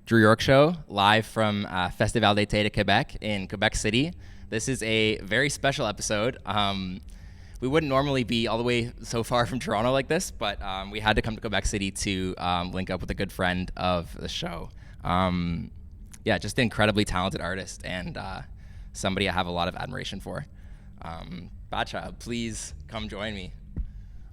Drew Yorke Show, live from Festival d'été de Quebec in Quebec City. This is a very special episode. We wouldn't normally be all the way so far from Toronto like this, but we had to come to Quebec City to link up with a good friend of the show. Just an incredibly talented artist and somebody I have a lot of admiration for. Badchild, please come join me.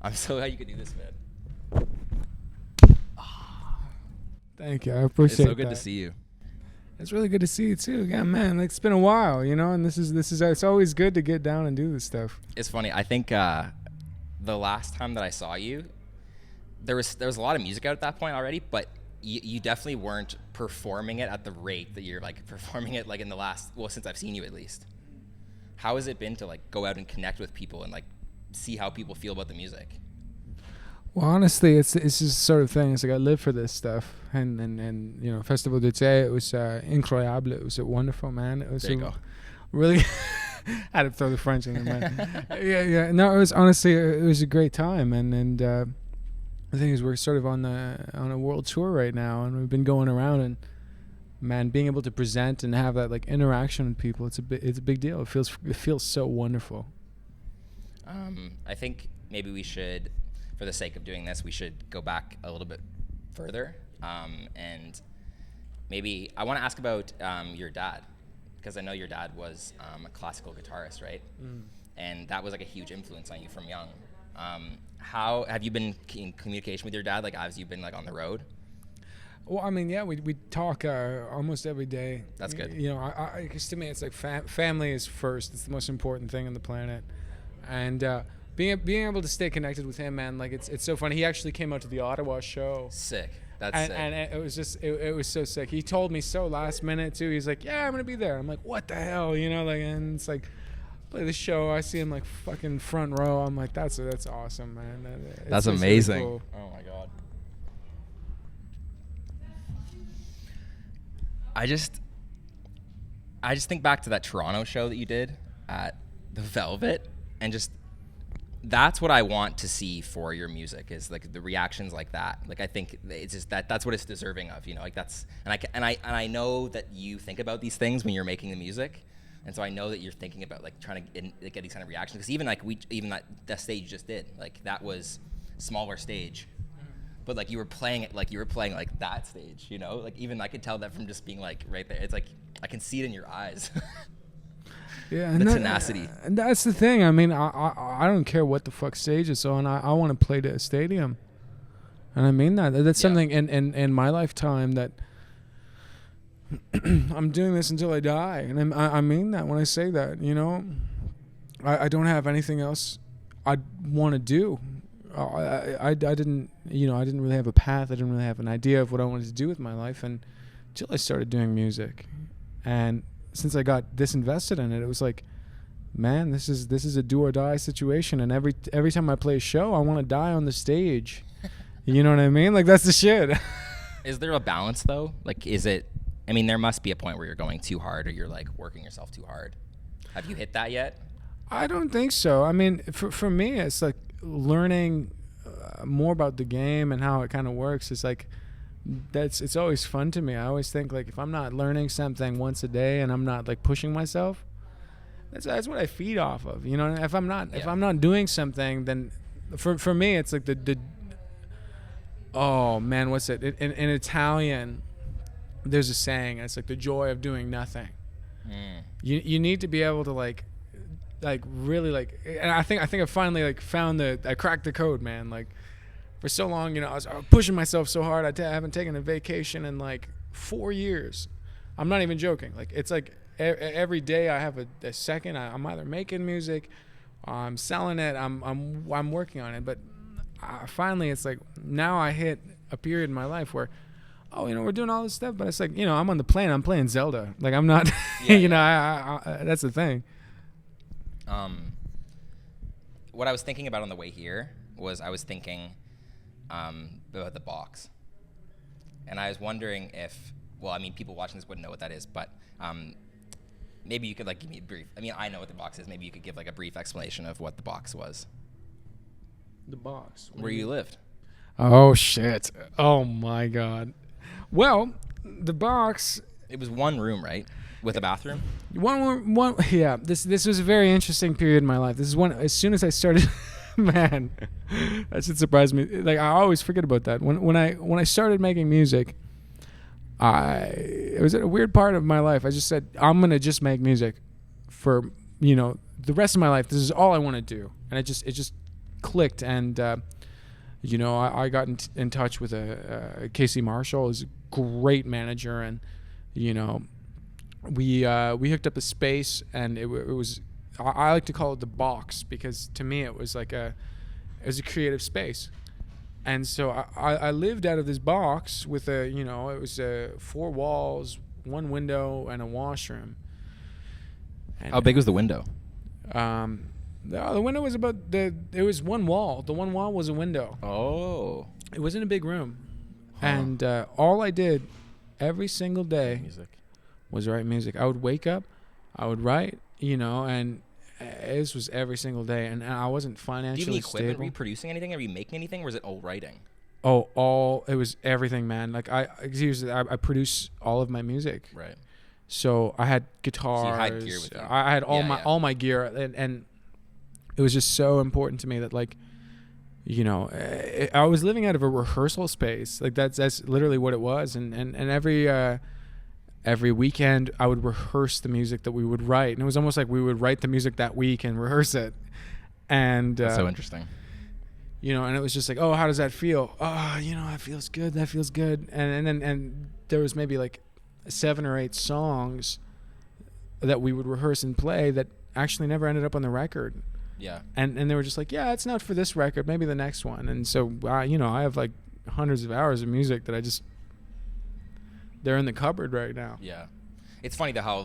I'm so glad you could do this, man. Thank you. I appreciate it. It's so good to see you. It's really good to see you too. Yeah, man. It's been a while, and this is it's always good to get down and do this stuff. It's funny. I think the last time that I saw you, there was a lot of music out at that point already, but you definitely weren't performing it at the rate that you're like performing it like in the last, since I've seen you at least. How has it been to like go out and connect with people and like see how people feel about the music? Well, honestly, it's just sort of thing. It's like I live for this stuff, and Festival d'été, it was incroyable. It was wonderful, man. It was there you go. Really. I had to throw the French in there, man. yeah. No, it was honestly, it was a great time, and the thing is, we're sort of on a world tour right now, and we've been going around, and man, being able to present and have that like interaction with people, it's a big deal. It feels so wonderful. I think maybe we should, for the sake of doing this, we should go back a little bit further. And maybe I want to ask about your dad, because I know your dad was a classical guitarist, right? Mm. And that was like a huge influence on you from young. How have you been in communication with your dad, like as you've been like on the road? Well, I mean, yeah, we talk almost every day. That's good. Because to me, it's like family is first. It's the most important thing on the planet. And being able to stay connected with him, man, like it's so funny. He actually came out to the Ottawa show. Sick. That's sick. And it was just it was so sick. He told me so last minute too. He's like, "Yeah, I'm gonna be there." I'm like, "What the hell?" And it's like, play the show. I see him like fucking front row. I'm like, that's awesome, man. That's amazing. Really cool. Oh my god. I just think back to that Toronto show that you did at the Velvet, and just that's what I want to see for your music, is like the reactions like that. Like I think it's just that's what it's deserving of, like that's, and I know that you think about these things when you're making the music, and so I know that you're thinking about like trying to get these kind of reactions, because even that stage you just did, like that was smaller stage. But like you were playing it like that stage, like even I could tell that from just being like right there. It's like I can see it in your eyes. Yeah, the tenacity. And that's the thing. I mean, I don't care what the fuck stage it's on. I want to play to a stadium, and I mean that. That's something in my lifetime that I'm doing this until I die, and I mean that when I say that. I don't have anything else I want to do. I didn't really have a path. I didn't really have an idea of what I wanted to do with my life until I started doing music. And since I got disinvested in it, it was like, man, this is a do or die situation. And every time I play a show, I want to die on the stage. You know what I mean? Like, that's the shit. Is there a balance though? Like, there must be a point where you're going too hard or you're like working yourself too hard. Have you hit that yet? I don't think so. I mean, for me, it's like learning more about the game and how it kind of works. It's like it's always fun to me. I always think like if I'm not learning something once a day and I'm not like pushing myself, that's what I feed off of. If I'm not doing something, then for me it's like the oh man, what's it in Italian? There's a saying. It's like the joy of doing nothing. You need to be able to like really like, and I think I finally like I cracked the code, man. Like for so long, I was pushing myself so hard. I haven't taken a vacation in like 4 years. I'm not even joking. Like it's like every day I have a second. I'm either making music, I'm selling it, I'm working on it. But finally, it's like now I hit a period in my life where, we're doing all this stuff, but it's like, I'm on the plane, I'm playing Zelda. Like I'm not, I that's the thing. What I was thinking about on the way here was I was thinking about the box, and I was wondering if, people watching this wouldn't know what that is, but maybe you could like give me a brief. I know what the box is. Maybe you could give like a brief explanation of what the box was. The box where you lived. Oh shit! Oh my god! Well, the box. It was one room, right? With a bathroom? One. Yeah. This was a very interesting period in my life. This is one. As soon as I started, man, that should surprise me. Like I always forget about that. When I started making music, it was a weird part of my life. I just said I'm gonna just make music for the rest of my life. This is all I want to do, and it just clicked. And I got in touch with Casey Marshall, who's a great manager, and we hooked up a space, and it was I like to call it the box, because to me it was a creative space. And so I lived out of this box with it was 4 walls, 1 window, and a washroom. And How big was the window? the window was it was 1 wall. The 1 wall was a window. Oh. It wasn't a big room. Huh. And all I did every single day Music. was write music. I would wake up, I would write, and this was every single day. And I wasn't Do you financially have any equipment? stable. Were you producing anything? Are you making anything? Or was it all writing? Oh, it was everything, man. Like I produce all of my music. Right. So I had guitars. So you had gear with you. I had all my gear, and it was just so important to me that I was living out of a rehearsal space. Like that's literally what it was. And every weekend I would rehearse the music that we would write, and it was almost like we would write the music that week and rehearse it. And That's so interesting. And it was just like, oh, how does that feel? Oh, that feels good. That feels good. And there was maybe like 7 or 8 songs that we would rehearse and play that actually never ended up on the record. Yeah. And they were just like, yeah, it's not for this record, maybe the next one. And so, I have like hundreds of hours of music that they're in the cupboard right now. Yeah. It's funny though how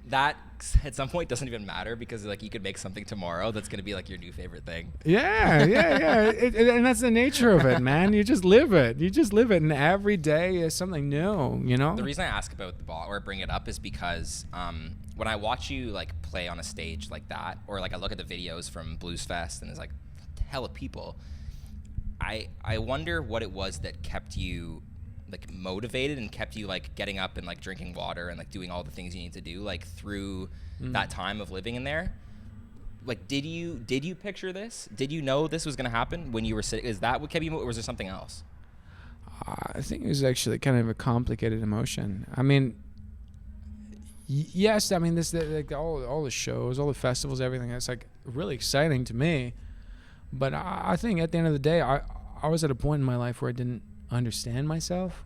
that at some point doesn't even matter, because you could make something tomorrow that's going to be like your new favorite thing. Yeah. And that's the nature of it, man. You just live it. And every day is something new, The reason I ask about the ball or bring it up is because when I watch you play on a stage like that, or I look at the videos from Blues Fest and there's hell of people, I wonder what it was that kept you motivated and kept you getting up and drinking water and doing all the things you need to do through that time of living in there. Did you picture this? Did you know this was going to happen when you were sitting? Is that what kept you, or was there something else? I think it was actually kind of a complicated emotion. I mean, yes, I mean this all the shows, all the festivals, everything. It's really exciting to me, but I think at the end of the day, I was at a point in my life where I didn't understand myself,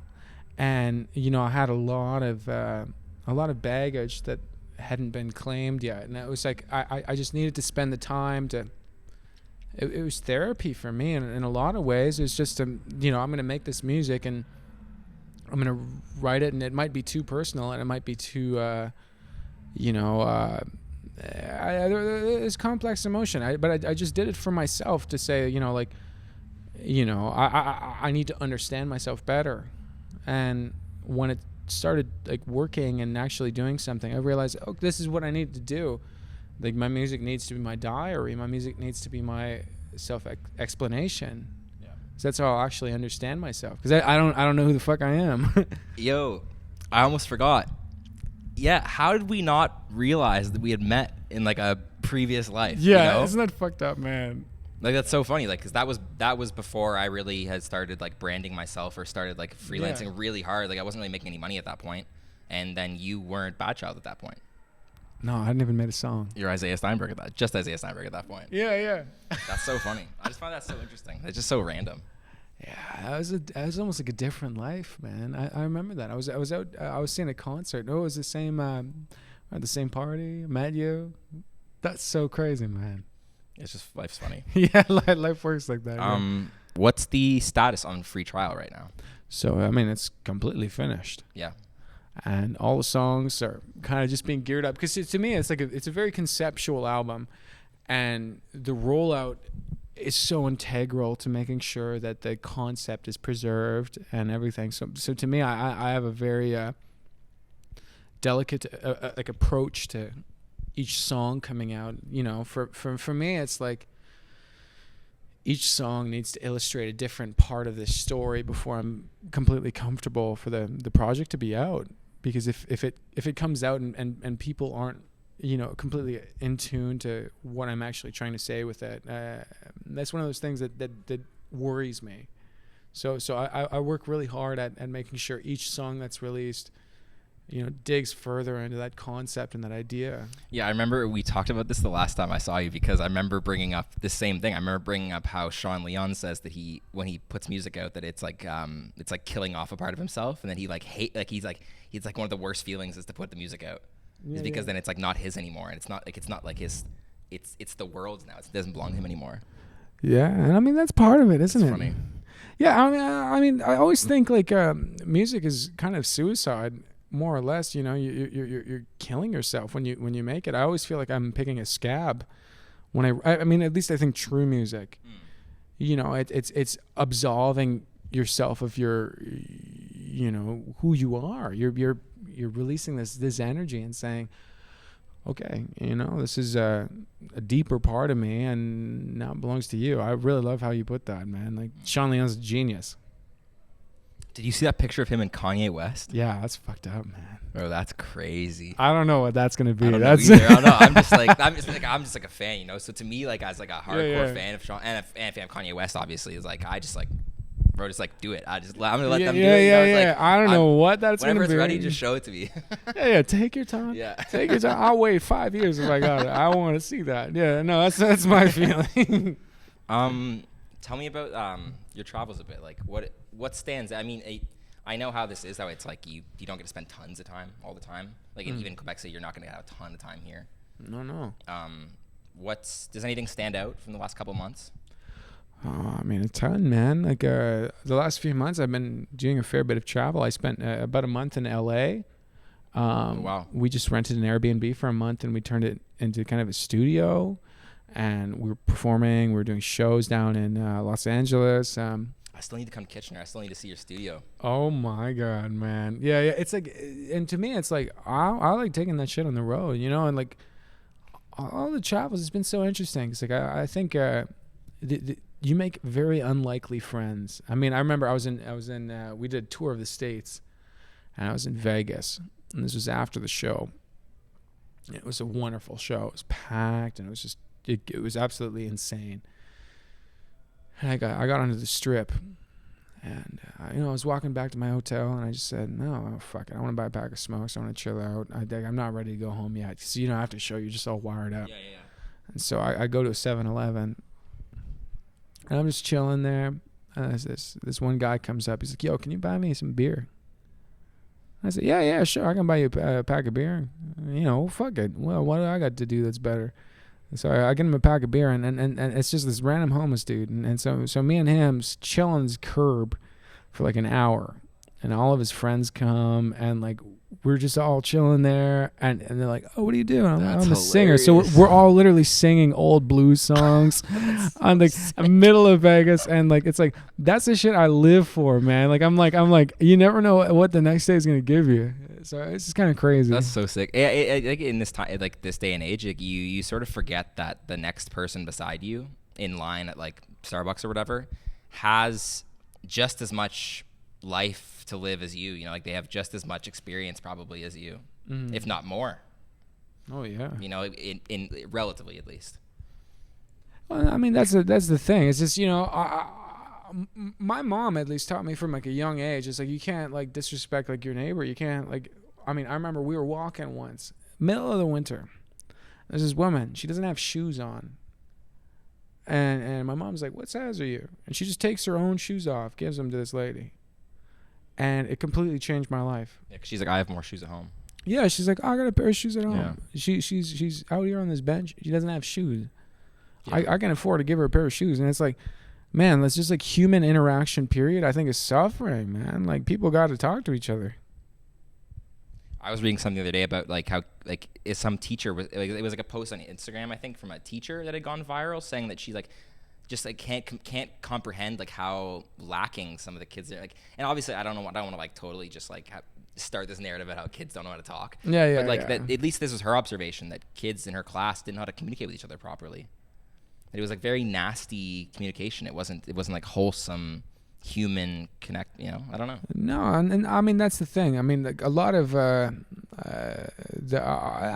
and I had a lot of baggage that hadn't been claimed yet, and it was I just needed to spend the time to. It was therapy for me, and in a lot of ways, it's just I'm going to make this music and I'm going to write it, and it might be too personal, and it might be too it's complex emotion. But I just did it for myself to say I need to understand myself better. And when it started working and actually doing something, I realized, this is what I need to do. My music needs to be my diary. My music needs to be my self-explanation. Yeah. So that's how I'll actually understand myself. Because I don't know who the fuck I am. Yo, I almost forgot. Yeah, how did we not realize that we had met in a previous life? Yeah, isn't that fucked up, man? That's so funny, because that was before I really had started branding myself or started freelancing really hard. I wasn't really making any money at that point, and then you weren't Bad Child at that point. No, I hadn't even made a song. You're Isaiah Steinberg at that point. Yeah. That's so funny. I just find that so interesting. It's just so random. Yeah, it was almost like a different life, man. I remember that. I was out. I was seeing a concert. No, it was the same. At the same party. Met you. That's so crazy, man. It's just life's funny. Yeah, life works like that. What's the status on Free Trial right now? So I mean, it's completely finished. Yeah. And all the songs are kind of just being geared up, because to me it's it's a very conceptual album, and the rollout is so integral to making sure that the concept is preserved and everything. So to me, I have a very delicate approach to each song coming out. For me, it's each song needs to illustrate a different part of this story before I'm completely comfortable for the project to be out. Because if it comes out and people aren't, you know, completely in tune to what I'm actually trying to say with it, that's one of those things that worries me. So I work really hard at making sure each song that's released, you know, digs further into that concept and that idea. Yeah, I remember we talked about this the last time I saw you, because I remember bringing up the same thing. I remember bringing up how Sean Leon says that when he puts music out, that it's like killing off a part of himself, and then he he's like one of the worst feelings is to put the music out, because then it's like not his anymore, and it's not like his, it's the world's now. It doesn't belong to him anymore. Yeah, and I mean that's part of it, isn't it? Funny. Yeah, I mean, I always think like music is kind of suicide, more or less. You know, you're killing yourself when you make it. I always feel like I'm picking a scab when I mean, at least I think true music. You know, it's absolving yourself of your, you know, who you are. You're releasing this energy and saying, okay, you know, this is a deeper part of me, and now it belongs to you. I really love how you put that, man. Like, Sean Leon's a genius. Did you see that picture of him and Kanye West? Yeah, that's fucked up, man. Bro, that's crazy. I don't know what that's gonna be. I don't know That's either. I don't know. I'm just like a fan, you know. So to me, like as like a hardcore fan of Sean and a fan of Kanye West, obviously, is like I just like, bro, just like do it. I'm gonna let them do it. You know? Like, I don't know what that's gonna be. Whenever it's ready, just show it to me. yeah, take your time. Yeah, take your time. I'll wait 5 years if I got it. I want to see that. Yeah, no, that's my feeling. Tell me about your travels a bit. Like what stands? I mean, I know how this is. How it's like you don't get to spend tons of time all the time. Like even in Quebec City, you're not gonna have a ton of time here. No. Does anything stand out from the last couple months? I mean, a ton, man. Like the last few months, I've been doing a fair bit of travel. I spent about a month in LA. Wow. We just rented an Airbnb for a month, and we turned it into kind of a studio. And we were performing. We were doing shows down in Los Angeles. I still need to come to Kitchener. I still need to see your studio. Oh my God, man. Yeah. It's like, and to me, it's like, I like taking that shit on the road, you know, and like all the travels, it's been so interesting. It's like, I think, you make very unlikely friends. I mean, I remember we did a tour of the States, and I was in Vegas, and this was after the show. It was a wonderful show. It was packed, and it was absolutely insane. And I got onto the Strip, and I was walking back to my hotel, and I just said, no, fuck it. I want to buy a pack of smokes. I want to chill out. I'm not ready to go home yet. So, you know, after the show, you're just all wired up. Yeah. And so I go to a 7-Eleven, and I'm just chilling there. And this one guy comes up. He's like, yo, can you buy me some beer? I said, yeah, sure. I can buy you a pack of beer. You know, fuck it. Well, what do I got to do that's better? So I get him a pack of beer, and it's just this random homeless dude. And so me and him chill on his curb for like an hour. And all of his friends come, and like we're just all chilling there. And they're like, oh, what are you doing? I'm a singer. So we're all literally singing old blues songs on the middle of Vegas. And like it's like that's the shit I live for, man. Like I'm like you never know what the next day is gonna give you. So it's just kind of crazy. That's so sick. Like in this time, like this day and age, like you sort of forget that the next person beside you in line at like Starbucks or whatever has just as much life to live as you. You know, like they have just as much experience probably as you, if not more. Oh yeah. You know, in relatively at least. Well, I mean that's the thing. It's just, you know, my mom at least taught me from like a young age. It's like you can't like disrespect like your neighbor. You can't like. I mean, I remember we were walking once, middle of the winter. There's this woman. She doesn't have shoes on. And my mom's like, "What size are you?" And she just takes her own shoes off, gives them to this lady. And it completely changed my life. Yeah, 'cause she's like, I have more shoes at home. Yeah, she's like, I got a pair of shoes at home. Yeah. She's out here on this bench. She doesn't have shoes. Yeah. I can afford to give her a pair of shoes. And it's like, man, that's just like human interaction period. I think is suffering, man. Like people got to talk to each other. I was reading something the other day about like how like is some teacher was like, it was like a post on Instagram I think from a teacher that had gone viral saying that she's like just like can't comprehend like how lacking some of the kids are like, and obviously I don't want to like totally just like start this narrative about how kids don't know how to talk. But like that, at least this was her observation that kids in her class didn't know how to communicate with each other properly. It was like very nasty communication. It wasn't like wholesome human connect. You know, I don't know. No, and I mean that's the thing. I mean, like, a lot of I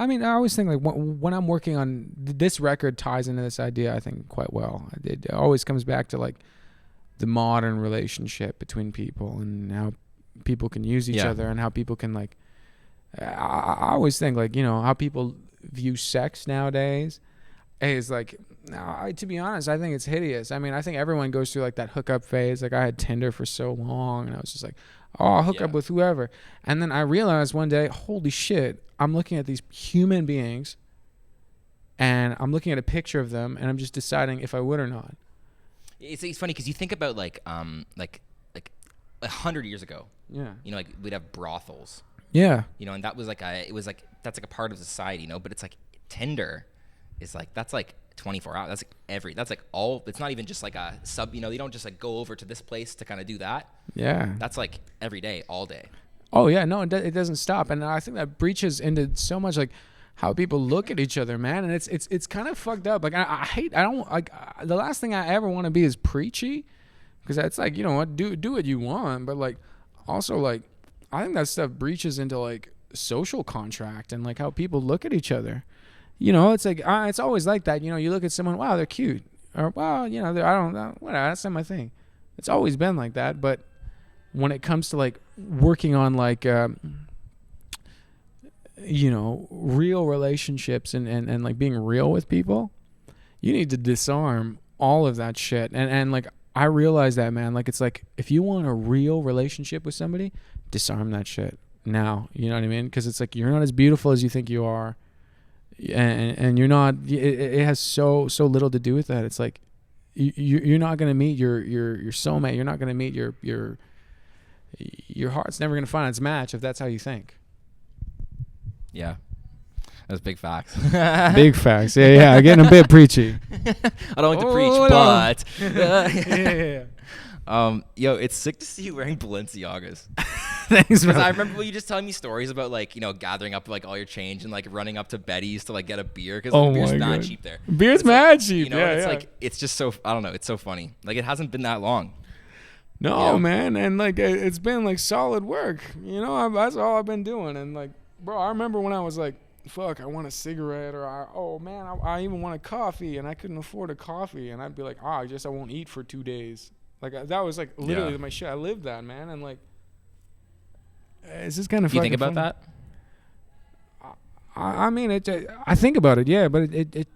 mean, I always think like when I'm working on this record ties into this idea, I think quite well. It always comes back to like the modern relationship between people and how people can use each other and how people can like. I always think like, you know, how people view sex nowadays is like, to be honest, I think it's hideous. I mean, I think everyone goes through like that hookup phase. Like I had Tinder for so long and I was just like, oh, I'll hook up with whoever. And then I realized one day, holy shit, I'm looking at these human beings and I'm looking at a picture of them and I'm just deciding if I would or not. It's funny because you think about like 100 years ago. Yeah. You know, like we'd have brothels. Yeah. You know, and that was like that's like a part of society, you know, but it's like Tinder is like, that's like 24 hours. That's like all, it's not even just like a sub, you know, you don't just like go over to this place to kind of do that. Yeah. That's like every day, all day. Oh yeah. No, it doesn't stop. And I think that breaches into so much like how people look at each other, man. And it's kind of fucked up. Like the last thing I ever want to be is preachy, because that's like, you know what, do what you want. But like, also like, I think that stuff breaches into like social contract and like how people look at each other. You know, it's like it's always like that. You know, you look at someone, wow, they're cute, or wow, you know, I don't know, whatever. That's not my thing. It's always been like that. But when it comes to like working on like you know, real relationships and like being real with people, you need to disarm all of that shit. And like I realize that, man. Like it's like if you want a real relationship with somebody, disarm that shit now. You know what I mean? Because it's like you're not as beautiful as you think you are, and you're not. It has so little to do with that. It's like you're not gonna meet your soulmate. You're not gonna meet your heart's never gonna find its match if that's how you think. Yeah. That's big facts. Big facts. Yeah. Getting a bit preachy. I don't like to preach, but yo, it's sick to see you wearing Balenciagas. Thanks, man. I remember you just telling me stories about like, you know, gathering up like all your change and like running up to Betty's to like get a beer because like, beer's mad cheap there. Beer's mad cheap. You know, it's like it's just so, I don't know, it's so funny. Like it hasn't been that long. No, man, and like it's been like solid work. You know, that's all I've been doing. And like, bro, I remember when I was like, fuck, I want a cigarette, or I even want a coffee, and I couldn't afford a coffee, and I'd be like, I won't eat for 2 days. Like that was like literally my shit. I lived that, man, and like it's just kind of. Do you think about that? I mean, I think about it, yeah, but it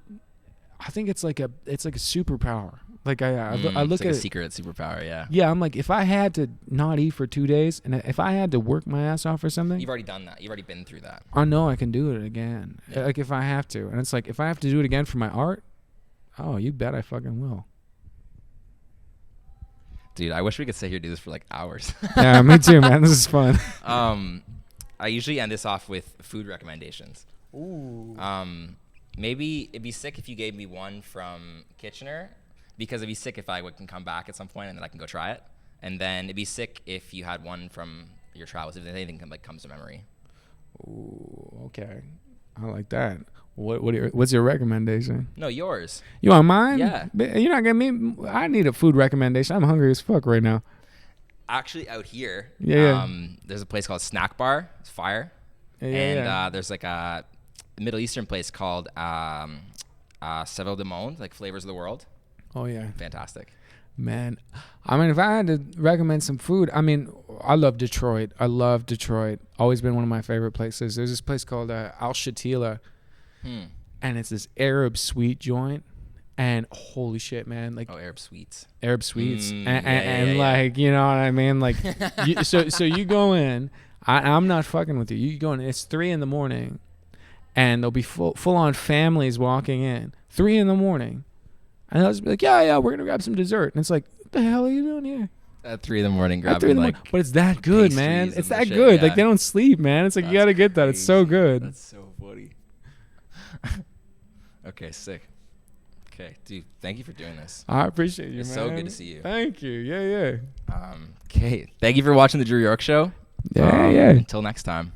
I think it's like a superpower. Like I look like at a secret superpower, yeah. Yeah, I'm like, if I had to not eat for 2 days, and if I had to work my ass off for something, you've already done that. You've already been through that. I know I can do it again. Yeah. Like if I have to, and it's like if I have to do it again for my art, oh, you bet I fucking will. Dude, I wish we could sit here and do this for like hours. Yeah, me too, man. This is fun. I usually end this off with food recommendations. Ooh. Maybe it'd be sick if you gave me one from Kitchener, because it'd be sick if I can come back at some point and then I can go try it. And then it'd be sick if you had one from your travels, if anything comes to memory. Ooh, okay. I like that. What's your recommendation? No, yours. You want mine? Yeah. You're not getting me. I need a food recommendation. I'm hungry as fuck right now. Actually, out here, yeah. There's a place called Snack Bar. It's fire. And there's like a Middle Eastern place called Saveur du Monde, like Flavors of the World. Oh, yeah. Fantastic. Man, I mean, if I had to recommend some food, I mean, I love Detroit. Always been one of my favorite places. There's this place called Al Shatila, and it's this Arab sweet joint. And holy shit, man! Like Arab sweets, and like you know what I mean. Like, so you go in. I'm not fucking with you. You go in. It's 3 a.m, and there'll be full on families walking in 3 a.m, and they'll just be like, yeah, we're gonna grab some dessert. And it's like, what the hell are you doing here? At 3 a.m, grabbing like. But it's that good, man. It's that good. Yeah. Like they don't sleep, man. It's like you gotta get that. Crazy. It's so good. That's so funny. Okay, sick. Okay, dude, thank you for doing this. I appreciate you, man. It's so good to see you. Thank you. Yeah. Okay, thank you for watching the Drew Yorke Show. Yeah. Until next time.